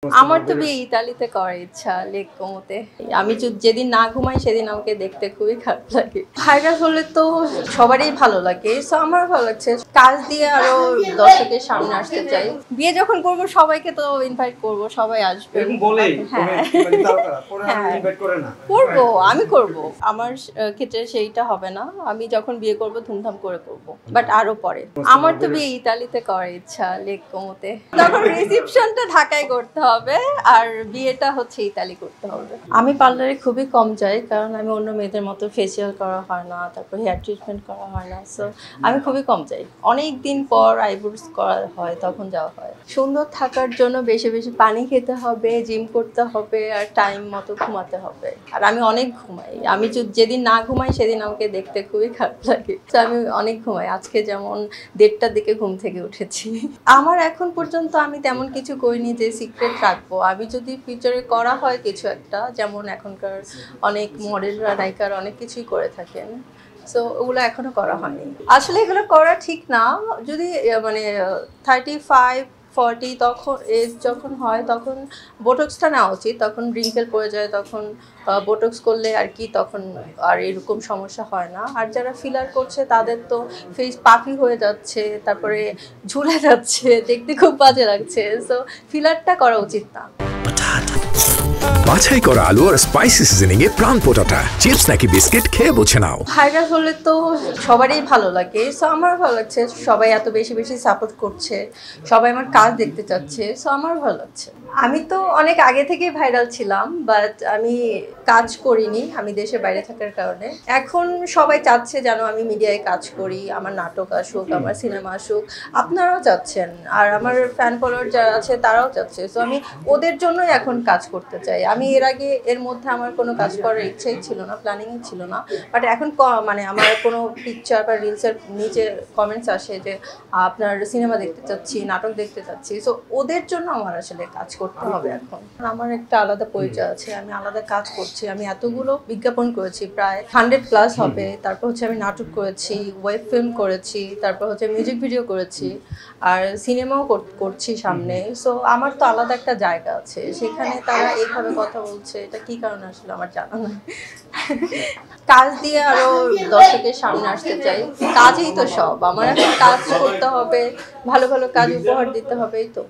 আমার তো বিয়ে ইতালিতে করার ইচ্ছা, লেক কোমোতে। আমি যেদিন না ঘুমাই সেদিন আমাকে দেখতে খুবই খারাপ লাগে। ভাইরাল হলে তো সবারই ভালো লাগে, সো আমার ভালো লাগছে। কাজ দিয়ে আরো দর্শকের সামনে আসতে চাই। বিয়ে যখন করব সবাইকে তো ইনভাইট করব, সবাই আসবে। করবো, আমি করব। আমার ক্ষেত্রে সেইটা হবে না। আমি যখন বিয়ে করব ধুমধাম করে করব, বাট আরো পরে। আমার তো বিয়ে ইতালিতে করার ইচ্ছা, লেক কোমোতে। তখন রিসেপশনটা ঢাকায় করতে হবে আর বিয়েটা হচ্ছে ইতালি করতে হবে। আমি পার্লারে খুবই কম যাই, কারণ আমি অন্য মেয়েদের মতো ফেসিয়াল করা হয় না, তারপর হেয়ার ট্রিটমেন্ট করা হয় না, সো আমি খুবই কম যাই। অনেক দিন পর আইব্রোস করা হয়, তখন যাওয়া হয়। সুন্দর থাকার জন্য বেশি বেশি পানি খেতে হবে, জিম করতে হবে আর টাইম মতো ঘুমাতে হবে। আর আমি অনেক ঘুমাই। আমি যেদিন না ঘুমাই সেদিন আমাকে দেখতে খুবই খারাপ লাগে। তো আমি অনেক ঘুমাই। আজকে যেমন 1:30টার দিকে ঘুম থেকে উঠেছি। আমার এখন পর্যন্ত আমি তেমন কিছু করিনি যে সিক্রেট রাখবো। আমি যদি ফিউচারে করা হয় কিছু একটা, যেমন এখনকার অনেক মডেলরা নায়িকারা অনেক কিছুই করে থাকেন, সো ওগুলো এখনো করা হয়নি। আসলে এগুলো করা ঠিক না। যদি মানে 35-40 তখন এজ যখন হয় তখন বোটক্সটা নেওয়া উচিত। তখন রিঙ্কেল পড়ে যায়, তখন বোটক্স করলে আর কি তখন আর এরকম সমস্যা হয় না। আর যারা ফিলার করছে তাদের তো ফেস পাফি হয়ে যাচ্ছে, তারপরে ঝুলে যাচ্ছে, দেখতে খুব বাজে লাগছে। সো ফিলারটা করা উচিত না। বাছাই করা আলু আর স্পাইসি সিজনিং এ প্রাণ পোটাটা চিপস নাকি বিস্কিট খেয়ে বুঝে নাও। ভাইরাল হলে তো সবারই ভালো লাগে, সো আমার ভালো লাগছে। সবাই এত বেশি বেশি সাপোর্ট করছে, সবাই আমার কাজ দেখতে চাচ্ছে, সো আমার ভালো লাগছে। আমি তো অনেক আগে থেকেই ভাইরাল ছিলাম, বাট আমি কাজ করিনি, আমি দেশের বাইরে থাকার কারণে। এখন সবাই চাচ্ছে যেন আমি মিডিয়ায় কাজ করি, আমার নাটক আসুক, আমার সিনেমা আসুক। আপনারাও চাচ্ছেন, আর আমার ফ্যান ফলোয়ার যারা আছে তারাও চাচ্ছে, সো আমি ওদের জন্যই এখন কাজ করতে চাই। আমি এর মধ্যে আমার কোনো কাজ করার ইচ্ছাই ছিল না, প্ল্যানিংই ছিল না, বাট এখন মানে আমার কোনো পিকচার বা রিলসের নিচে কমেন্টস আসে যে আপনার সিনেমা দেখতে চাচ্ছি, নাটক দেখতে চাচ্ছি, সো ওদের জন্য আমার আসলে কাজ করতে হবে। এখন আমার একটা আলাদা পরিচয় আছে, আমি আলাদা কাজ করছি। আমি এতগুলো বিজ্ঞাপন করেছি, প্রায় 100+ হবে। তারপর হচ্ছে আমি নাটক করেছি, ওয়েব ফিল্ম করেছি, তারপর হচ্ছে মিউজিক ভিডিও করেছি, আর সিনেমাও করছি সামনে। সো আমার তো আলাদা একটা জায়গা আছে, সেখানে তারা এইভাবে কথা বলছে, এটা কি কারণে আসলে আমার জানা নেই। কাজ দিয়ে আরো দর্শকের সামনে আসতে চাই। কাজই তো সব। আমার এখন কাজ করতে হবে, ভালো ভালো কাজ উপহার দিতে হবে, এই তো।